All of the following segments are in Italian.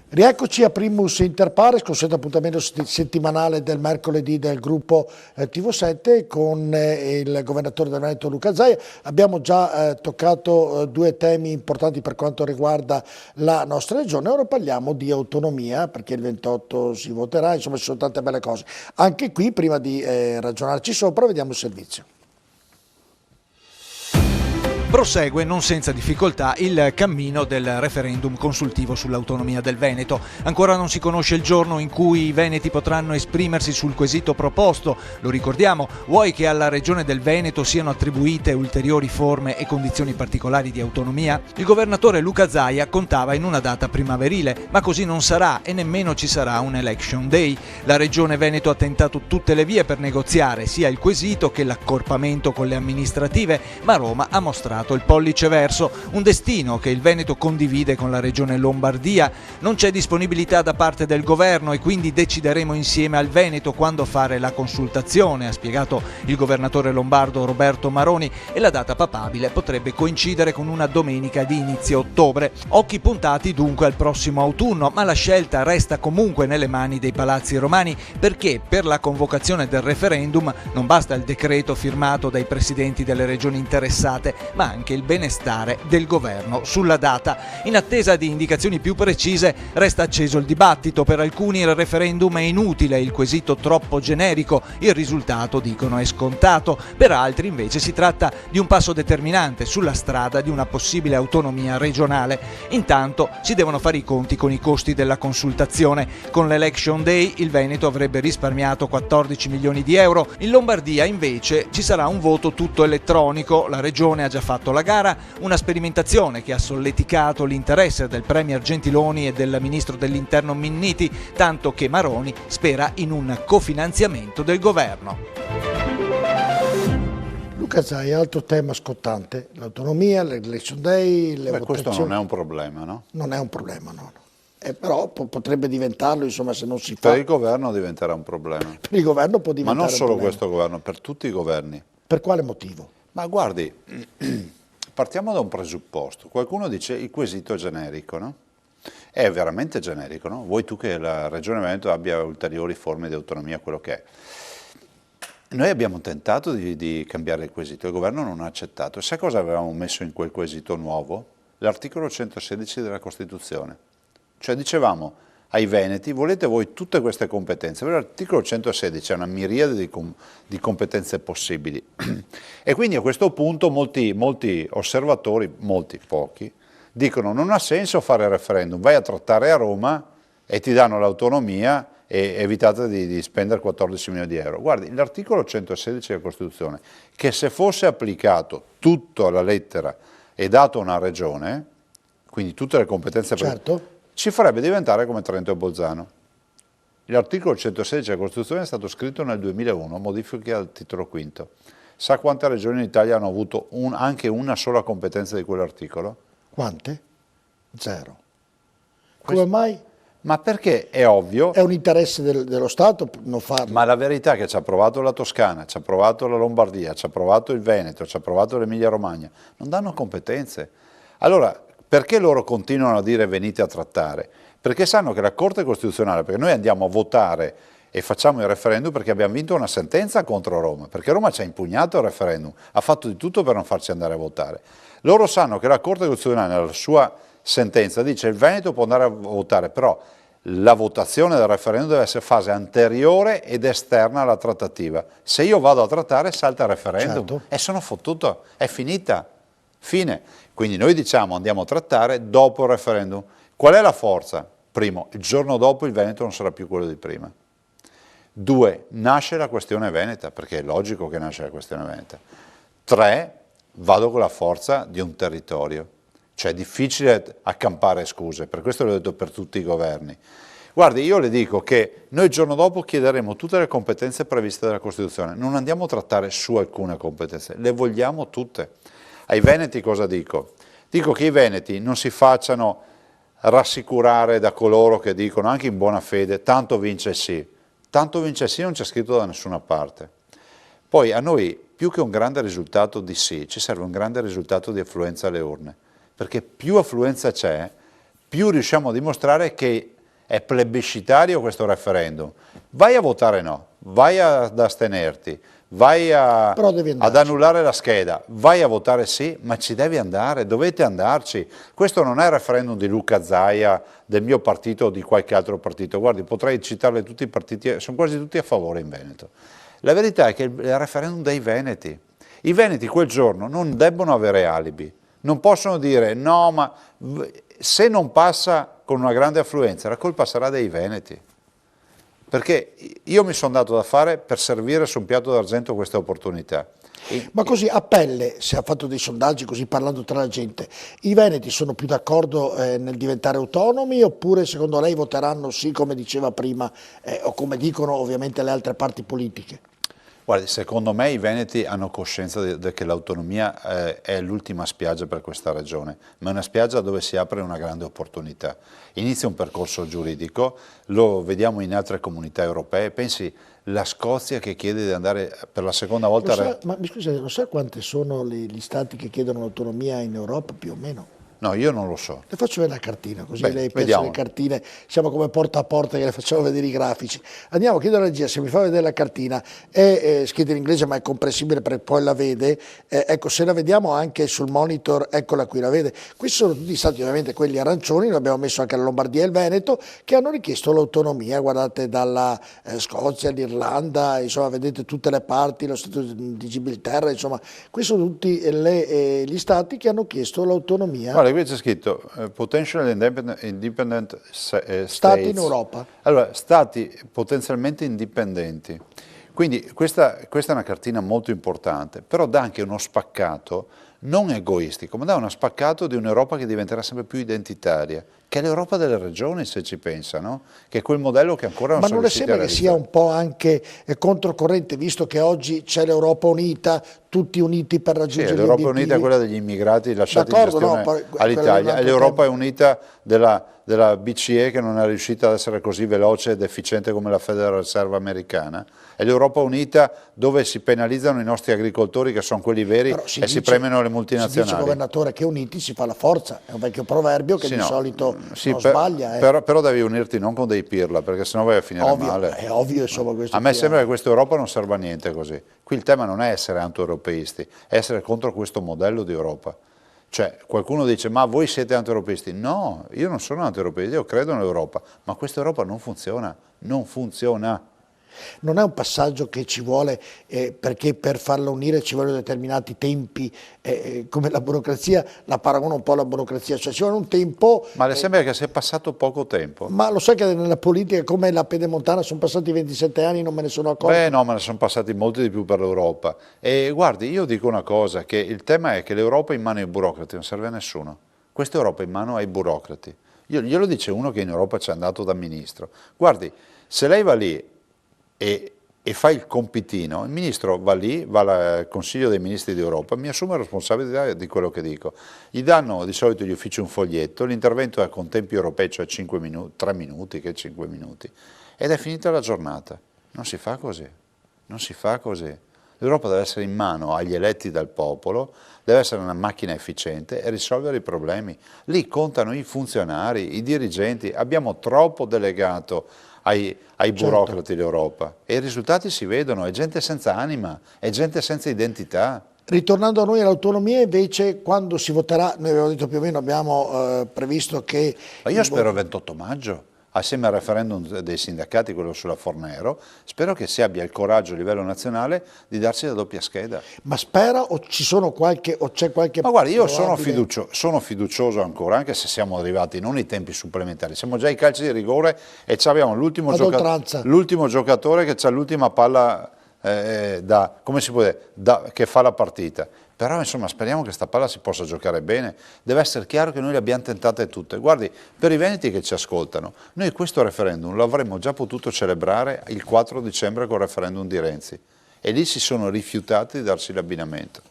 Rieccoci a Primus Inter Pares, consueto appuntamento settimanale del mercoledì del gruppo TV7 con il governatore del Veneto Luca Zaia. Abbiamo già toccato due temi importanti per quanto riguarda la nostra regione, ora parliamo di autonomia perché il 28 si voterà, insomma ci sono tante belle cose. Anche qui, prima di ragionarci sopra, vediamo il servizio. Prosegue non senza difficoltà il cammino del referendum consultivo sull'autonomia del Veneto. Ancora non si conosce il giorno in cui i veneti potranno esprimersi sul quesito proposto. Lo ricordiamo, vuoi che alla Regione del Veneto siano attribuite ulteriori forme e condizioni particolari di autonomia? Il governatore Luca Zaia contava in una data primaverile, ma così non sarà e nemmeno ci sarà un election day. La Regione Veneto ha tentato tutte le vie per negoziare sia il quesito che l'accorpamento con le amministrative, ma Roma ha mostrato il pollice verso, un destino che il Veneto condivide con la regione Lombardia. Non c'è disponibilità da parte del governo e quindi decideremo insieme al Veneto quando fare la consultazione, ha spiegato il governatore lombardo Roberto Maroni, e la data papabile potrebbe coincidere con una domenica di inizio ottobre. Occhi puntati dunque al prossimo autunno, ma la scelta resta comunque nelle mani dei palazzi romani, perché per la convocazione del referendum non basta il decreto firmato dai presidenti delle regioni interessate, ma anche il benestare del governo sulla data. In attesa di indicazioni più precise resta acceso il dibattito. Per alcuni il referendum è inutile, il quesito troppo generico, il risultato dicono è scontato. Per altri invece si tratta di un passo determinante sulla strada di una possibile autonomia regionale. Intanto si devono fare i conti con i costi della consultazione. Con l'Election Day il Veneto avrebbe risparmiato 14 milioni di euro, in Lombardia invece ci sarà un voto tutto elettronico. La regione ha già fatto la gara, una sperimentazione che ha solleticato l'interesse del premier Gentiloni e del ministro dell'interno Minniti, tanto che Maroni spera in un cofinanziamento del governo. Luca Zaia, altro tema scottante, l'autonomia, l'election day, le votazioni. Questo non è un problema, no? Non è un problema, no. Però potrebbe diventarlo, insomma, se non si fa. Per il governo diventerà un problema. Per il governo può diventare un problema. Ma non solo questo governo, per tutti i governi. Per quale motivo? Ma guardi, partiamo da un presupposto. Qualcuno dice il quesito è generico, no? È veramente generico, no? Vuoi tu che la Regione Veneto abbia ulteriori forme di autonomia, quello che è. Noi abbiamo tentato di cambiare il quesito, il governo non ha accettato. Sai cosa avevamo messo in quel quesito nuovo? L'articolo 116 della Costituzione. Cioè dicevamo ai veneti, volete voi tutte queste competenze? L'articolo 116 è una miriade di competenze possibili e quindi a questo punto molti osservatori, pochi, dicono non ha senso fare il referendum, vai a trattare a Roma e ti danno l'autonomia e evitate di spendere 14 milioni di euro. Guardi, l'articolo 116 della Costituzione, che se fosse applicato tutto alla lettera e dato a una regione, quindi tutte le competenze certo, ci farebbe diventare come Trento e Bolzano. L'articolo 116 della Costituzione è stato scritto nel 2001, modifiche al titolo quinto. Sa quante regioni in Italia hanno avuto anche una sola competenza di quell'articolo? Quante? Zero. Come mai? Ma perché è ovvio. È un interesse dello Stato non farlo. Ma la verità è che ci ha provato la Toscana, ci ha provato la Lombardia, ci ha provato il Veneto, ci ha provato l'Emilia Romagna. Non danno competenze. Allora, perché loro continuano a dire venite a trattare? Perché sanno che la Corte Costituzionale, perché noi andiamo a votare e facciamo il referendum perché abbiamo vinto una sentenza contro Roma, perché Roma ci ha impugnato il referendum, ha fatto di tutto per non farci andare a votare. Loro sanno che la Corte Costituzionale nella sua sentenza dice il Veneto può andare a votare, però la votazione del referendum deve essere fase anteriore ed esterna alla trattativa. Se io vado a trattare salta il referendum, certo, e sono fottuto, è finita, fine. Quindi noi diciamo andiamo a trattare dopo il referendum. Qual è la forza? Primo, il giorno dopo il Veneto non sarà più quello di prima. 2, nasce la questione veneta, perché è logico che nasce la questione veneta. 3, vado con la forza di un territorio. Cioè è difficile accampare scuse, per questo l'ho detto per tutti i governi. Guardi, io le dico che noi il giorno dopo chiederemo tutte le competenze previste dalla Costituzione, non andiamo a trattare su alcune competenze, le vogliamo tutte. Ai veneti cosa dico? Dico che i veneti non si facciano rassicurare da coloro che dicono, anche in buona fede, tanto vince sì. Tanto vince sì non c'è scritto da nessuna parte. Poi a noi, più che un grande risultato di sì, ci serve un grande risultato di affluenza alle urne. Perché più affluenza c'è, più riusciamo a dimostrare che è plebiscitario questo referendum, vai a votare no, vai ad astenerti, vai ad annullare la scheda, vai a votare sì, ma ci devi andare, dovete andarci. Questo non è il referendum di Luca Zaia, del mio partito o di qualche altro partito. Guardi, potrei citarle tutti i partiti, sono quasi tutti a favore in Veneto. La verità è che è il referendum dei veneti. I veneti quel giorno non debbono avere alibi, non possono dire no, ma se non passa con una grande affluenza la colpa sarà dei veneti. Perché io mi sono dato da fare per servire su un piatto d'argento queste opportunità. Ma così a pelle, se ha fatto dei sondaggi così parlando tra la gente, i veneti sono più d'accordo nel diventare autonomi oppure secondo lei voteranno sì come diceva prima o come dicono ovviamente le altre parti politiche? Guardi, secondo me i veneti hanno coscienza che l'autonomia è l'ultima spiaggia per questa regione, ma è una spiaggia dove si apre una grande opportunità. Inizia un percorso giuridico, lo vediamo in altre comunità europee, pensi la Scozia che chiede di andare per la seconda volta... Ma mi scusi, non sa quante sono gli stati che chiedono l'autonomia in Europa più o meno? No, io non lo so. Le faccio vedere la cartina, così Beh, lei pensa le cartine, siamo come porta a porta che le facciamo vedere i grafici. Andiamo, chiedo alla regia se mi fa vedere la cartina, è scritta in inglese ma è comprensibile perché poi la vede, ecco se la vediamo anche sul monitor, eccola qui, la vede. Questi sono tutti stati ovviamente quelli arancioni, noi abbiamo messo anche la Lombardia e il Veneto, che hanno richiesto l'autonomia, guardate dalla Scozia, l'Irlanda, insomma vedete tutte le parti, lo Stato di Gibilterra, insomma, questi sono tutti gli stati che hanno chiesto l'autonomia. Guarda, qui c'è scritto potential independent states. Stati in Europa. Allora, stati potenzialmente indipendenti. Quindi questa è una cartina molto importante, però dà anche uno spaccato non egoistico, ma dà uno spaccato di un'Europa che diventerà sempre più identitaria, che è l'Europa delle regioni, se ci pensa, no? Che è quel modello che ancora non sono riusciti a realizzare. Ma non le sembra che sia un po' anche controcorrente, visto che oggi c'è l'Europa unita, tutti uniti per raggiungere gli obiettivi? L'Europa unita è quella degli immigrati lasciati in gestione all'Italia, l'Europa è unita della BCE che non è riuscita ad essere così veloce ed efficiente come la Federal Reserve americana, è l'Europa unita dove si penalizzano i nostri agricoltori che sono quelli veri e si premiano le multinazionali. Si dice, governatore, che uniti si fa la forza, è un vecchio proverbio che di solito non sbaglia. Però devi unirti non con dei pirla, perché sennò vai a finire male. È ovvio, insomma, questo. A me sembra che questa Europa non serva a niente così. Qui il tema non è essere anti-europeisti, è essere contro questo modello di Europa. Cioè, qualcuno dice, ma voi siete anti-europeisti? No, io non sono anti-europeista, io credo nell'Europa, ma questa Europa non funziona, non funziona. Non è un passaggio che ci vuole, perché per farla unire ci vogliono determinati tempi, come la burocrazia, la paragono un po' alla burocrazia, cioè ci vuole un tempo... Ma le sembra che sia passato poco tempo? Ma lo sai che nella politica come la pedemontana sono passati 27 anni, non me ne sono accorto? Beh no, ma ne sono passati molti di più per l'Europa. E guardi, io dico una cosa, che il tema è che l'Europa in mano ai burocrati non serve a nessuno. Questa Europa in mano ai burocrati. Glielo dice uno che in Europa ci è andato da ministro. Guardi, se lei va lì e fa il compitino, il ministro va lì, va al Consiglio dei Ministri d'Europa, mi assume la responsabilità di quello che dico. Gli danno di solito gli uffici un foglietto, l'intervento è con tempi europei, cioè 5 minuti, 3 minuti, che 5 minuti, ed è finita la giornata. Non si fa così, non si fa così. L'Europa deve essere in mano agli eletti dal popolo, deve essere una macchina efficiente e risolvere i problemi. Lì contano i funzionari, i dirigenti, abbiamo troppo delegato ai burocrati l'Europa e i risultati si vedono, è gente senza anima, è gente senza identità. Ritornando a noi all'autonomia invece, quando si voterà, noi abbiamo detto più o meno, abbiamo previsto che... Ma io spero il 28 maggio, assieme al referendum dei sindacati, quello sulla Fornero, spero che si abbia il coraggio a livello nazionale di darsi la doppia scheda. Ma spera o c'è qualche... Ma guarda, io sono fiducioso ancora, anche se siamo arrivati non ai tempi supplementari, siamo già ai calci di rigore e abbiamo l'ultimo giocatore che ha l'ultima palla come si può dire, che fa la partita. Però insomma speriamo che questa palla si possa giocare bene, deve essere chiaro che noi le abbiamo tentate tutte. Guardi, per i veneti che ci ascoltano, noi questo referendum lo avremmo già potuto celebrare il 4 dicembre col referendum di Renzi e lì si sono rifiutati di darsi l'abbinamento.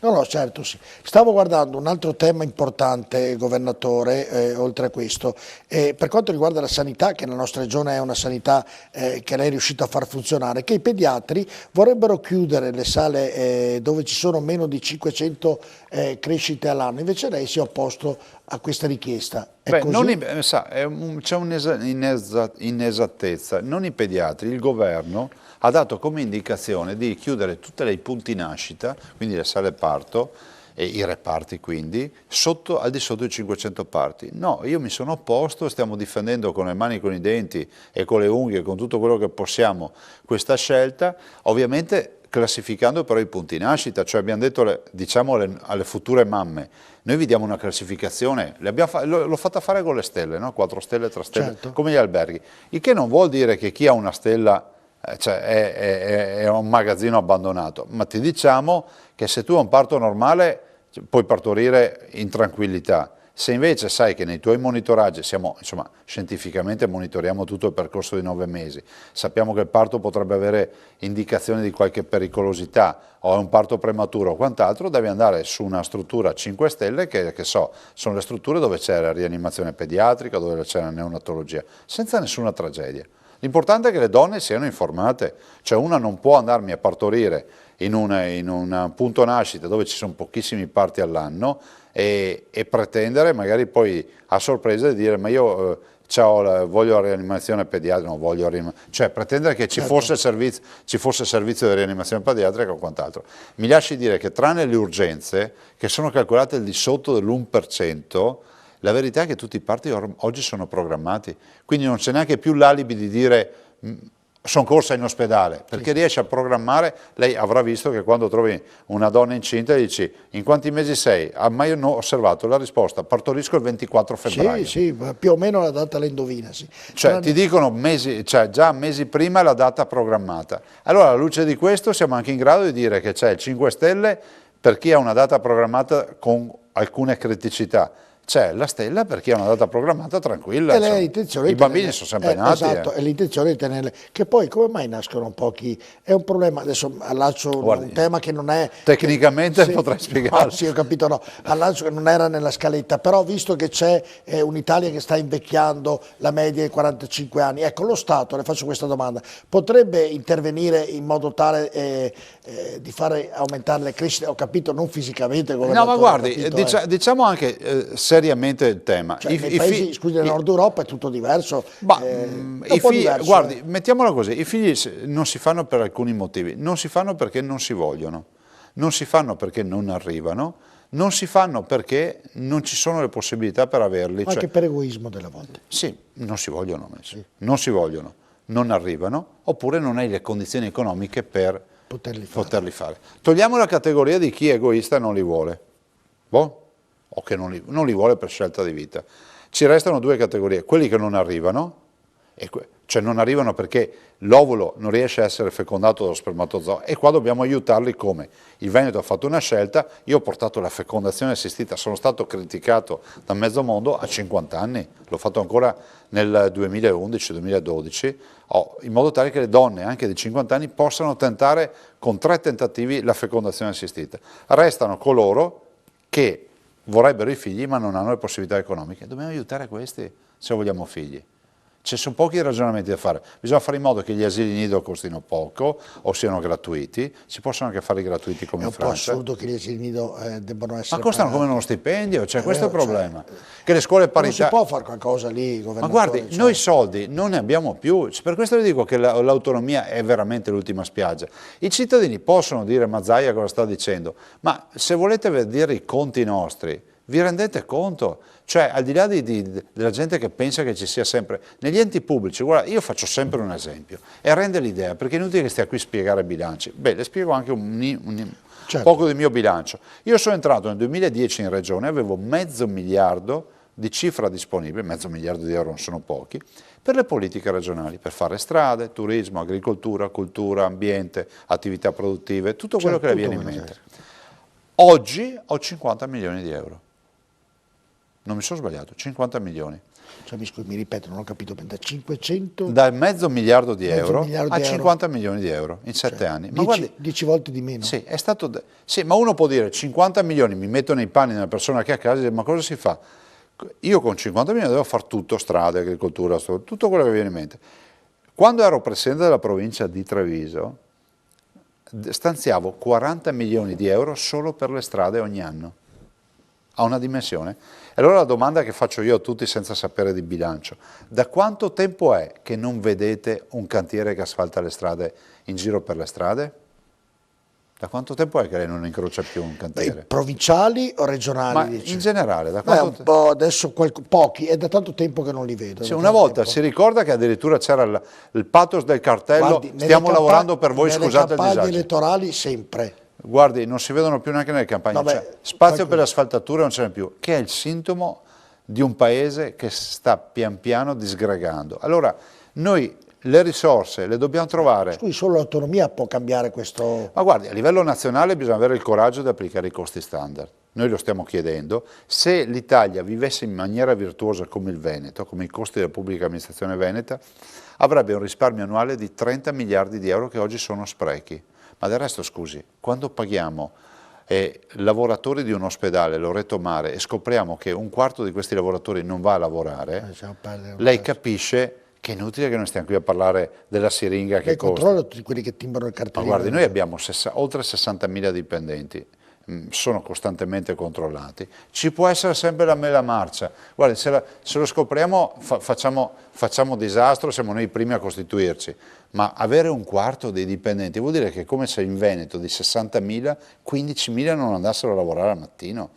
No, certo sì. Stavo guardando un altro tema importante, governatore, oltre a questo, per quanto riguarda la sanità, che nella nostra regione è una sanità che lei è riuscito a far funzionare, che i pediatri vorrebbero chiudere le sale dove ci sono meno di 500 crescite all'anno, invece lei si è opposto a questa richiesta? È Beh, così? c'è un'inesattezza. Non i pediatri, il governo ha dato come indicazione di chiudere tutti i punti nascita, quindi le sale parto, e i reparti quindi, al di sotto di 500 parti. No, io mi sono opposto, stiamo difendendo con le mani, con i denti e con le unghie, con tutto quello che possiamo questa scelta, ovviamente classificando però i punti nascita, cioè abbiamo detto diciamo alle future mamme, noi vi diamo una classificazione, l'ho fatta fare con le stelle, no? 4 stelle, 3 stelle, Certo. come gli alberghi, il che non vuol dire che chi ha una stella cioè è un magazzino abbandonato, ma ti diciamo che se tu hai un parto normale puoi partorire in tranquillità. Se invece sai che nei tuoi monitoraggi, insomma, scientificamente monitoriamo tutto il percorso di 9 mesi, sappiamo che il parto potrebbe avere indicazioni di qualche pericolosità o è un parto prematuro o quant'altro, devi andare su una struttura 5 stelle che sono le strutture dove c'è la rianimazione pediatrica, dove c'è la neonatologia, senza nessuna tragedia. L'importante è che le donne siano informate, cioè una non può andarmi a partorire in un punto nascita dove ci sono pochissimi parti all'anno e pretendere magari poi a sorpresa di dire ma io voglio la rianimazione pediatrica, cioè pretendere che ci fosse servizio di rianimazione pediatrica o quant'altro. Mi lasci dire che tranne le urgenze, che sono calcolate al di sotto dell'1%, la verità è che tutti i parti oggi sono programmati, quindi non c'è neanche più l'alibi di dire sono corsa in ospedale, perché riesce a programmare. Lei avrà visto che quando trovi una donna incinta gli dici in quanti mesi sei? Ah, ma io non ho osservato la risposta, partorisco il 24 febbraio. Sì, più o meno la data la indovina. Sì. Cioè ti dicono già mesi prima la data programmata. Allora alla luce di questo siamo anche in grado di dire che c'è il 5 Stelle per chi ha una data programmata con alcune criticità. C'è la stella per chi ha una data programmata tranquilla, i bambini sono sempre nati. Esatto, è l'intenzione di tenerle. Che poi come mai nascono pochi? È un problema, adesso allaccio un tema che non è... Tecnicamente potrei spiegare. No, sì, ho capito, no, allaccio che non era nella scaletta, però visto che c'è un'Italia che sta invecchiando, la media è 45 anni, ecco lo Stato, le faccio questa domanda, potrebbe intervenire in modo tale di fare aumentare le crescite, ho capito, non fisicamente, no, ma guardi, diciamo anche seriamente il tema. Cioè, nei paesi, scusi, del nord Europa è tutto diverso. Diverso, guardi, mettiamola così, i figli non si fanno per alcuni motivi, non si fanno perché non si vogliono, non si fanno perché non arrivano, non si fanno perché non ci sono le possibilità per averli. Anche per egoismo delle volte. Sì, non si vogliono, non si vogliono, non arrivano, oppure non hai le condizioni economiche per poterli fare. Togliamo la categoria di chi è egoista e non li vuole, o che non li vuole per scelta di vita. Ci restano 2 categorie, quelli che non arrivano, cioè non arrivano perché l'ovulo non riesce a essere fecondato dallo spermatozoo, e qua dobbiamo aiutarli come? Il Veneto ha fatto una scelta, io ho portato la fecondazione assistita, sono stato criticato da mezzo mondo a 50 anni, l'ho fatto ancora nel 2011-2012, in modo tale che le donne anche di 50 anni possano tentare con 3 tentativi la fecondazione assistita. Restano coloro che vorrebbero i figli ma non hanno le possibilità economiche. Dobbiamo aiutare questi se vogliamo figli. Ci sono pochi ragionamenti da fare, bisogna fare in modo che gli asili nido costino poco o siano gratuiti, si possono anche fare gratuiti come in Francia. È un po' assurdo che gli asili nido debbano essere ma costano come uno stipendio, cioè questo è il problema. Che le scuole parità... Non si può fare qualcosa lì, ma guardi, noi soldi non ne abbiamo più, per questo le dico che l'autonomia è veramente l'ultima spiaggia. I cittadini possono dire, ma Zaia cosa sta dicendo, ma se volete vedere i conti nostri, vi rendete conto? Cioè, al di là della gente che pensa che ci sia sempre, negli enti pubblici, guarda, io faccio sempre un esempio, e rende l'idea, perché è inutile che stia qui a spiegare bilanci. Beh, le spiego anche poco del mio bilancio. Io sono entrato nel 2010 in Regione, avevo $500 milioni di cifra disponibile, $500 milioni non sono pochi, per le politiche regionali, per fare strade, turismo, agricoltura, cultura, ambiente, attività produttive, tutto quello che le viene in mente. Oggi ho 50 milioni di euro. Non mi sono sbagliato, 50 milioni. Cioè, mi ripeto, non ho capito, da 500... Dal $500 milioni a 50 milioni di euro in 7 anni. Ma 10 volte di meno. Sì, sì, ma uno può dire 50 milioni, mi metto nei panni della persona che è a casa e dice, ma cosa si fa? Io con 50 milioni devo fare tutto, strade, agricoltura, tutto quello che mi viene in mente. Quando ero presidente della provincia di Treviso, stanziavo 40 milioni di euro solo per le strade ogni anno. Ha una dimensione? E allora la domanda che faccio io a tutti senza sapere di bilancio: da quanto tempo è che non vedete un cantiere che asfalta le strade in giro per le strade? Da quanto tempo è che lei non incrocia più un cantiere? Provinciali o regionali? Ma dice? in generale, da Beh, quanto un tempo? po' adesso pochi, è da tanto tempo che non li vedo. Sì, da una tanto volta tempo. si ricorda che addirittura c'era il pathos del cartello, Guardi, stiamo lavorando per voi, scusate il nelle campagne disagio. elettorali sempre. Guardi, non si vedono più neanche nelle campagne, No, beh, cioè, spazio per le asfaltature non ce n'è più, che è il sintomo di un paese che sta pian piano disgregando. Allora, noi le risorse le dobbiamo trovare. Scusi, solo l'autonomia può cambiare questo. Ma guardi, a livello nazionale bisogna avere il coraggio di applicare i costi standard. Noi lo stiamo chiedendo. Se l'Italia vivesse in maniera virtuosa come il Veneto, come i costi della pubblica amministrazione veneta, avrebbe un risparmio annuale di 30 miliardi di euro che oggi sono sprechi. Ma del resto, scusi, quando paghiamo lavoratori di un ospedale, Loreto Mare, e scopriamo che un quarto di questi lavoratori non va a lavorare, lei capisce che è inutile che noi stiamo qui a parlare della siringa che costa. Controlla tutti quelli che timbrano il Ma cartellino. guardi, noi abbiamo oltre 60.000 dipendenti, sono costantemente controllati, ci può essere sempre la mela marcia. Guardi, se lo scopriamo facciamo disastro, siamo noi i primi a costituirci, ma avere un quarto dei dipendenti vuol dire che è come se in Veneto di 60.000, 15.000 non andassero a lavorare al mattino.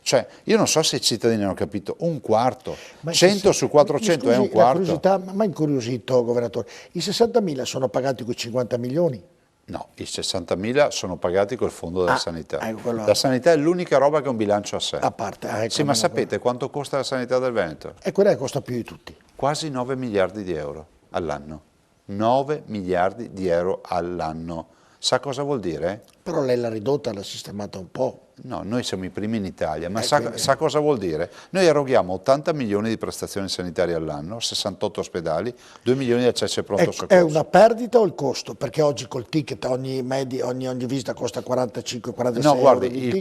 Cioè, io non so se i cittadini hanno capito, un quarto, 100 su 400 è un quarto. Ma incuriosito, governatore, i 60.000 sono pagati con 50 milioni? No, i 60.000 sono pagati col fondo della sanità. Quello... La sanità è l'unica roba che ha un bilancio a sé. A parte, sì, ma sapete quanto costa la sanità del Veneto? È quella che costa più di tutti. Quasi 9 miliardi di euro all'anno. 9 miliardi di euro all'anno. Sa cosa vuol dire? Però lei l'ha ridotta, l'ha sistemata un po'. No, noi siamo i primi in Italia, ma sa cosa vuol dire? Noi eroghiamo 80 milioni di prestazioni sanitarie all'anno, 68 ospedali, 2 milioni di accessi a pronto soccorso. È una perdita o il costo? Perché oggi col ticket ogni visita costa 45-46 no, guardi, euro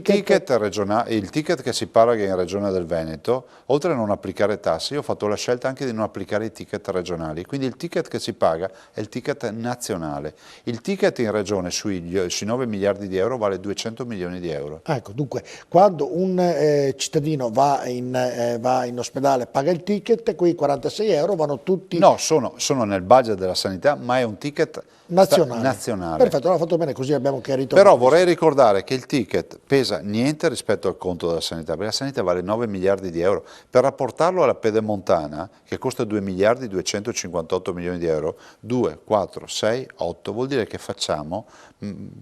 il ticket che si paga in Regione del Veneto, oltre a non applicare tasse, io ho fatto la scelta anche di non applicare i ticket regionali, quindi il ticket che si paga è il ticket nazionale. Il ticket in Regione sui 9 miliardi di euro vale 200 milioni di euro. Ecco, dunque, quando un cittadino va in ospedale, paga il ticket, quei 46 euro vanno tutti... No, sono nel budget della sanità, ma è un ticket nazionale. Perfetto, l'ha fatto bene, così abbiamo chiarito. Però vorrei ricordare che il ticket pesa niente rispetto al conto della sanità, perché la sanità vale 9 miliardi di euro. Per rapportarlo alla pedemontana, che costa 2 miliardi 258 milioni di euro, 2, 4, 6, 8, vuol dire che facciamo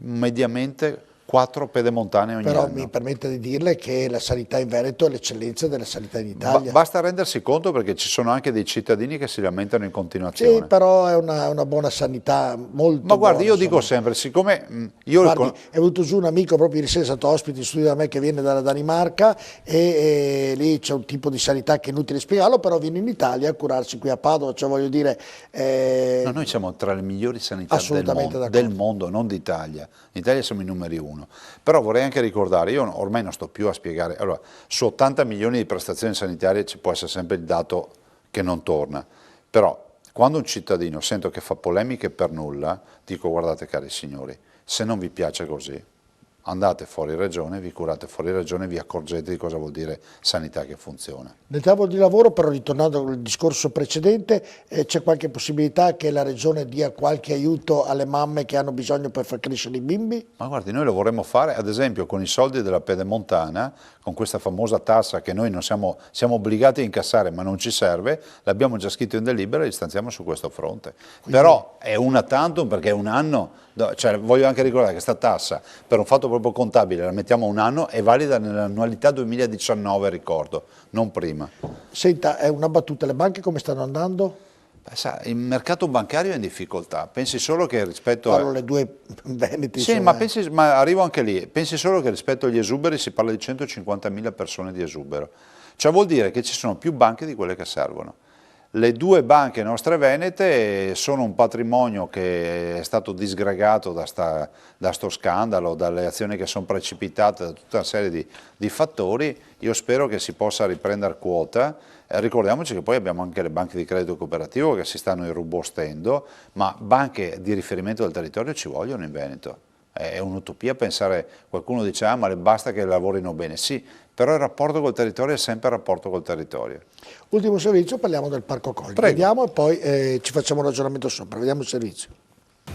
mediamente 4 pedemontane ogni anno. Però mi permette di dirle che la sanità in Veneto è l'eccellenza della sanità in Italia. Basta rendersi conto, perché ci sono anche dei cittadini che si lamentano in continuazione. Sì, però è una buona sanità, molto Ma guardi, buona, io dico sempre, siccome io... Guardi, è venuto giù un amico proprio ieri sera, è stato ospite in studio da me, che viene dalla Danimarca, e lì c'è un tipo di sanità che è inutile spiegarlo, però viene in Italia a curarsi qui a Padova, cioè voglio dire... No, noi siamo tra le migliori sanità del mondo, non d'Italia. In Italia siamo i numeri 1. Però vorrei anche ricordare, io ormai non sto più a spiegare, allora, su 80 milioni di prestazioni sanitarie ci può essere sempre il dato che non torna, però quando un cittadino sento che fa polemiche per nulla, dico: guardate cari signori, se non vi piace così, andate fuori regione, vi curate fuori regione, vi accorgete di cosa vuol dire sanità che funziona. Nel tavolo di lavoro, però, ritornando al discorso precedente, c'è qualche possibilità che la regione dia qualche aiuto alle mamme che hanno bisogno per far crescere i bimbi? Ma guardi, noi lo vorremmo fare ad esempio con i soldi della pedemontana, con questa famosa tassa che noi non siamo obbligati a incassare ma non ci serve, l'abbiamo già scritto in delibera e li stanziamo su questo fronte. Quindi... Però è una tantum, perché è un anno, cioè voglio anche ricordare che questa tassa per un fatto proprio contabile la mettiamo un anno, è valida nell'annualità 2019, ricordo, non prima. Senta, è una battuta, le banche come stanno andando? Sa, il mercato bancario è in difficoltà, pensi solo che rispetto Parlo le due veneti. Sì, ma arrivo anche lì, pensi solo che rispetto agli esuberi si parla di 150.000 persone di esubero, cioè vuol dire che ci sono più banche di quelle che servono. Le due banche nostre venete sono un patrimonio che è stato disgregato da sto scandalo, dalle azioni che sono precipitate, da tutta una serie di fattori. Io spero che si possa riprendere quota. Ricordiamoci che poi abbiamo anche le banche di credito cooperativo che si stanno irrobustendo, ma banche di riferimento del territorio ci vogliono in Veneto. È un'utopia pensare, qualcuno dice: ah, ma basta che lavorino bene. Sì, però il rapporto col territorio è sempre il rapporto col territorio. Ultimo servizio, parliamo del Parco Colli. Prego. Vediamo e poi ci facciamo un ragionamento sopra, vediamo il servizio.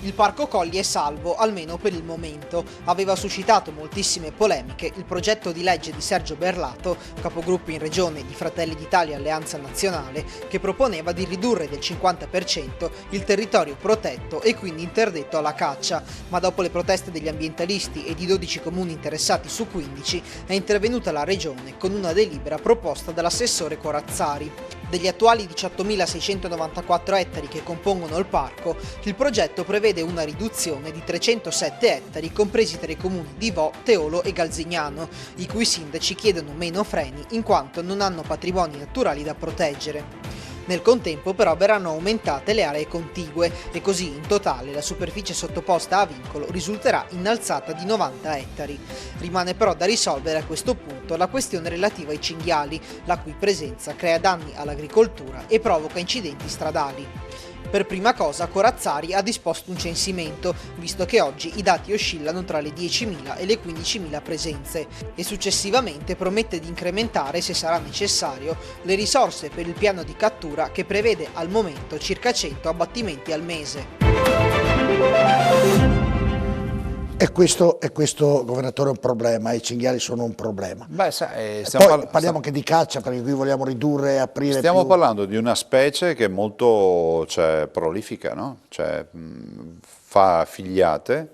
Il Parco Colli è salvo, almeno per il momento. Aveva suscitato moltissime polemiche il progetto di legge di Sergio Berlato, capogruppo in regione di Fratelli d'Italia Alleanza Nazionale, che proponeva di ridurre del 50% il territorio protetto e quindi interdetto alla caccia. Ma dopo le proteste degli ambientalisti e di 12 comuni interessati su 15, è intervenuta la regione con una delibera proposta dall'assessore Corazzari. Degli attuali 18.694 ettari che compongono il parco, il progetto prevede una riduzione di 307 ettari compresi tra i comuni di Vo, Teolo e Galzignano, i cui sindaci chiedono meno freni in quanto non hanno patrimoni naturali da proteggere. Nel contempo però verranno aumentate le aree contigue e così in totale la superficie sottoposta a vincolo risulterà innalzata di 90 ettari. Rimane però da risolvere a questo punto la questione relativa ai cinghiali, la cui presenza crea danni all'agricoltura e provoca incidenti stradali. Per prima cosa Corazzari ha disposto un censimento, visto che oggi i dati oscillano tra le 10.000 e le 15.000 presenze, e successivamente promette di incrementare, se sarà necessario, le risorse per il piano di cattura che prevede al momento circa 100 abbattimenti al mese. E questo, governatore, è un problema, i cinghiali sono un problema. Beh, Parliamo anche di caccia, perché qui vogliamo ridurre e aprire Stiamo più. parlando di una specie che è molto prolifica, no? Fa figliate,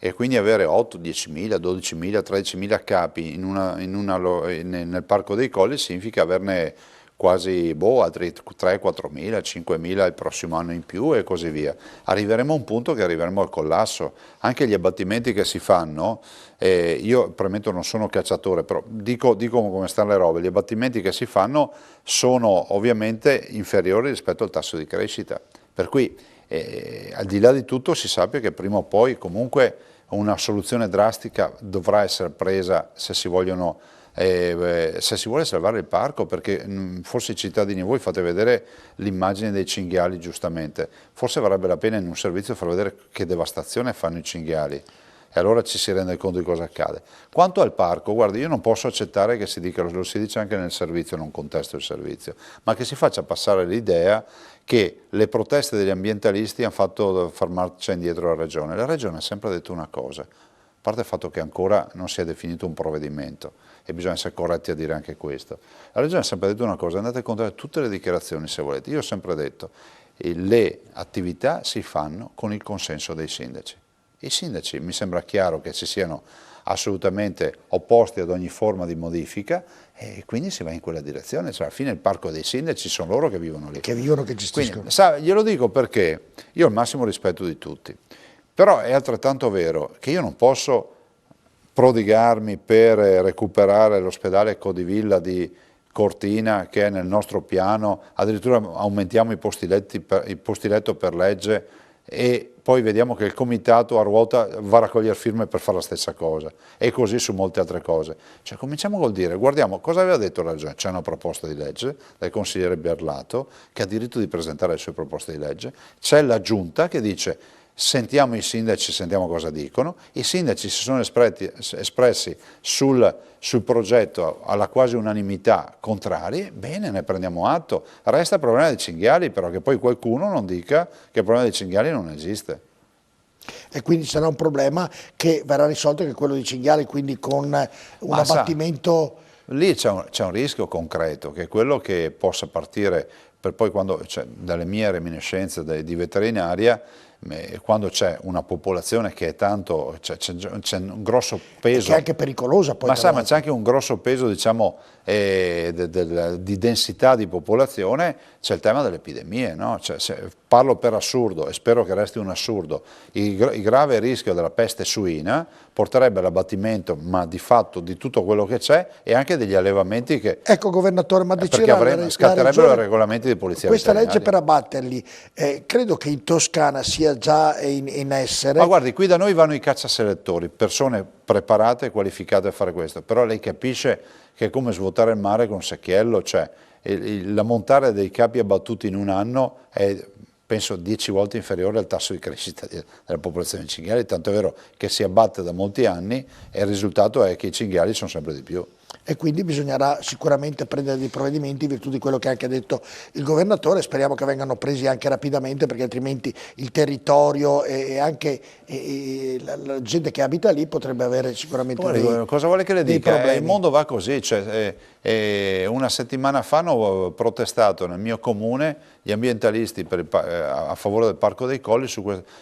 e quindi avere 8, 10.000, 12.000, 13.000 capi nel Parco dei Colli significa averne quasi altri 3, 4.000, 5.000 il prossimo anno in più e così via. Arriveremo a un punto che arriveremo al collasso. Anche gli abbattimenti che si fanno, io premetto non sono cacciatore, però dico come stanno le robe, gli abbattimenti che si fanno sono ovviamente inferiori rispetto al tasso di crescita, per cui al di là di tutto si sappia che prima o poi comunque una soluzione drastica dovrà essere presa se si vuole salvare il parco, perché forse i cittadini, voi fate vedere l'immagine dei cinghiali giustamente, forse varrebbe la pena in un servizio far vedere che devastazione fanno i cinghiali, e allora ci si rende conto di cosa accade. Quanto al parco, guardi, io non posso accettare che si dica, lo si dice anche nel servizio, non contesto il servizio, ma che si faccia passare l'idea che le proteste degli ambientalisti hanno fatto far marcia indietro alla Regione. La Regione ha sempre detto una cosa, a parte il fatto che ancora non si è definito un provvedimento, e bisogna essere corretti a dire anche questo. La Regione ha sempre detto una cosa, andate a controllare tutte le dichiarazioni se volete. Io ho sempre detto, le attività si fanno con il consenso dei sindaci. I sindaci, mi sembra chiaro che si siano assolutamente opposti ad ogni forma di modifica, e quindi si va in quella direzione, alla fine il parco dei sindaci sono loro che vivono lì. Che gestiscono. Quindi, glielo dico perché io ho il massimo rispetto di tutti, però è altrettanto vero che io non posso prodigarmi per recuperare l'ospedale Codivilla di Cortina, che è nel nostro piano, addirittura aumentiamo i posti letto per legge, e poi vediamo che il comitato a ruota va a raccogliere firme per fare la stessa cosa, e così su molte altre cose. Cioè, cominciamo col dire, guardiamo cosa aveva detto la Regione, c'è una proposta di legge del consigliere Berlato che ha diritto di presentare le sue proposte di legge, c'è la giunta che dice sentiamo i sindaci, sentiamo cosa dicono, i sindaci si sono espressi sul progetto alla quasi unanimità contrari, bene, ne prendiamo atto. Resta il problema dei cinghiali, però, che poi qualcuno non dica che il problema dei cinghiali non esiste. E quindi sarà un problema che verrà risolto, che è quello dei cinghiali, quindi con un abbattimento... Lì c'è un rischio concreto, che è quello che possa partire, per poi quando, dalle mie reminiscenze di veterinaria, quando c'è una popolazione che è tanto, c'è un grosso peso, che è anche pericolosa poi, ma c'è anche un grosso peso, diciamo, di densità di popolazione, c'è il tema delle epidemie, no? Parlo per assurdo, e spero che resti un assurdo, il grave rischio della peste suina porterebbe all'abbattimento, ma di fatto, di tutto quello che c'è, e anche degli allevamenti che... Ecco, governatore, ma perché scatterebbero i regolamenti di polizia questa veterinaria. Legge per abbatterli, credo che in Toscana sia già in essere. Ma guardi, qui da noi vanno i cacciaselettori, persone preparate e qualificate a fare questo, però lei capisce che è come svuotare il mare con un secchiello, cioè l'ammontare dei capi abbattuti in un anno è, penso, 10 volte inferiore al tasso di crescita della popolazione di cinghiali, tanto è vero che si abbatte da molti anni e il risultato è che i cinghiali sono sempre di più. e quindi bisognerà sicuramente prendere dei provvedimenti in virtù di quello che ha anche detto il governatore. Speriamo che vengano presi anche rapidamente, perché altrimenti il territorio e anche la gente che abita lì potrebbe avere sicuramente cosa vuole che le dica? problemi. Il mondo va così, cioè, una settimana fa hanno protestato nel mio comune gli ambientalisti a favore del Parco dei Colli,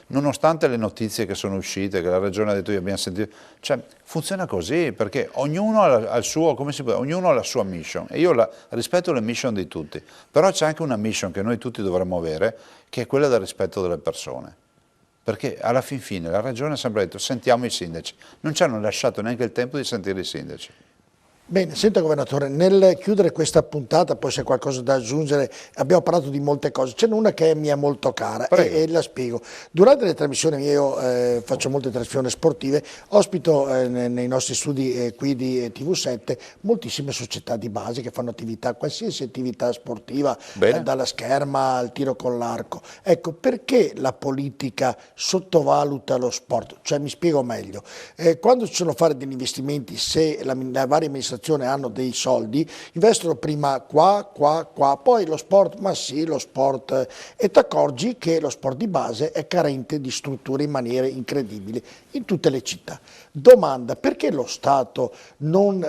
nonostante le notizie che sono uscite, che la Regione ha detto che abbiamo sentito, cioè, funziona così, perché ognuno ha il suo, come si può, ognuno ha la sua mission, e io rispetto le mission di tutti, però c'è anche una mission che noi tutti dovremmo avere, che è quella del rispetto delle persone. Perché alla fin fine la Regione ha sempre detto sentiamo i sindaci, non ci hanno lasciato neanche il tempo di sentire i sindaci. Bene, senta governatore, nel chiudere questa puntata, poi se c'è qualcosa da aggiungere, abbiamo parlato di molte cose, c'è una che mi è molto cara e la spiego. Durante le trasmissioni, io faccio molte trasmissioni sportive, ospito nei nostri studi qui di TV7 moltissime società di base che fanno attività, qualsiasi attività sportiva, dalla scherma al tiro con l'arco. Ecco, perché la politica sottovaluta lo sport? Cioè, mi spiego meglio, quando ci sono fare degli investimenti, se la varie amministrazioni hanno dei soldi, investono prima qua, poi lo sport, ma sì, lo sport, e ti accorgi che lo sport di base è carente di strutture in maniere incredibili in tutte le città. Domanda, perché lo Stato non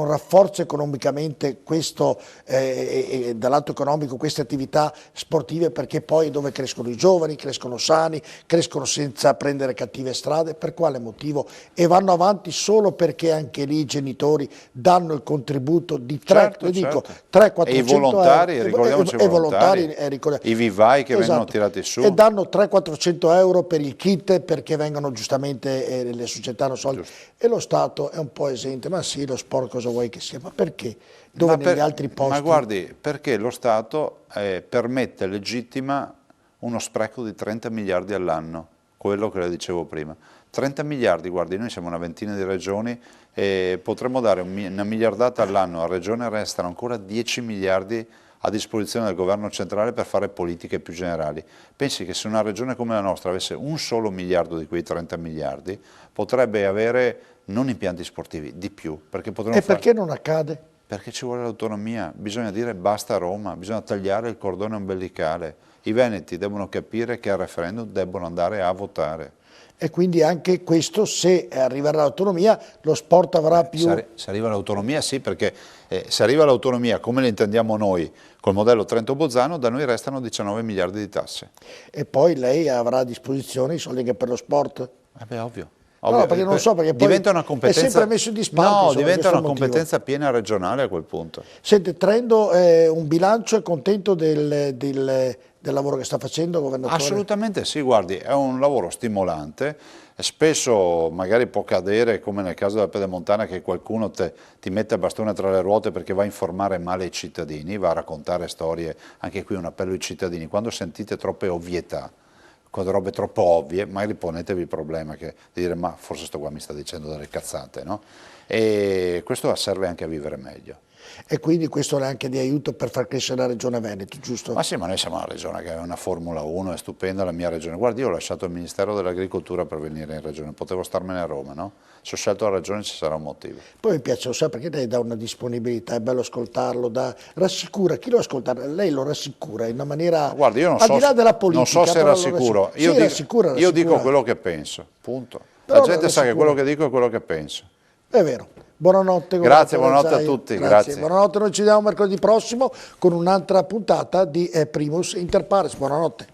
rafforza economicamente questo, dal lato economico, queste attività sportive, perché poi è dove crescono i giovani, crescono sani, crescono senza prendere cattive strade? Per quale motivo? E vanno avanti solo perché anche lì i genitori danno il contributo di 300-400 e i volontari, euro, ricordiamoci i volontari, i vivai che vengono tirati su. E danno 300-400 euro per il kit, perché vengono giustamente le società hanno soldi. E lo Stato è un po' esente, ma sì, lo sport cosa vuoi che sia, ma perché? Dove negli altri posti? Ma guardi, perché lo Stato permette, legittima uno spreco di 30 miliardi all'anno, quello che le dicevo prima. 30 miliardi, guardi, noi siamo una ventina di regioni e potremmo dare una miliardata all'anno, a regione restano ancora 10 miliardi a disposizione del governo centrale per fare politiche più generali. Pensi che se una regione come la nostra avesse un solo miliardo di quei 30 miliardi, potrebbe avere non impianti sportivi, di più. Perché non accade? Perché ci vuole l'autonomia, bisogna dire basta a Roma, bisogna tagliare il cordone ombelicale. I veneti devono capire che al referendum debbono andare a votare. E quindi anche questo, se arriverà l'autonomia, lo sport avrà più... Se arriva l'autonomia sì, perché se arriva l'autonomia come la intendiamo noi, col modello Trento-Bolzano, da noi restano 19 miliardi di tasse. E poi lei avrà a disposizione i soldi anche per lo sport? Ovvio. No, perché non so, perché poi diventa una competenza, è sempre messo in disparte. No, diventa una competenza piena regionale a quel punto. Sente, traendo un bilancio, è contento del lavoro che sta facendo, governatore? Assolutamente sì, guardi, è un lavoro stimolante, spesso magari può cadere, come nel caso della Pedemontana, che qualcuno ti mette il bastone tra le ruote perché va a informare male i cittadini, va a raccontare storie, anche qui un appello ai cittadini, quando sentite troppe ovvietà, quando robe troppo ovvie, magari ponetevi il problema di dire ma forse sto qua mi sta dicendo delle cazzate, no? E questo serve anche a vivere meglio. E quindi questo è anche di aiuto per far crescere la regione Veneto, giusto? Ma sì, ma noi siamo una regione che ha una Formula 1, è stupenda la mia regione. Guardi, io ho lasciato il Ministero dell'Agricoltura per venire in regione, potevo starmene a Roma, no? Se ho scelto la regione ci sarà un motivo. Poi mi piace, lo sa, perché lei dà una disponibilità, è bello ascoltarlo, rassicura, chi lo ascolta, lei lo rassicura in una maniera, guardi, io non al di là della politica. Non so se rassicuro, io dico quello che penso, punto. La gente sa che quello che dico è quello che penso. È vero. Buonanotte. Grazie, buonanotte a tutti. Grazie. Buonanotte, noi ci vediamo mercoledì prossimo con un'altra puntata di Primus Inter Pares. Buonanotte.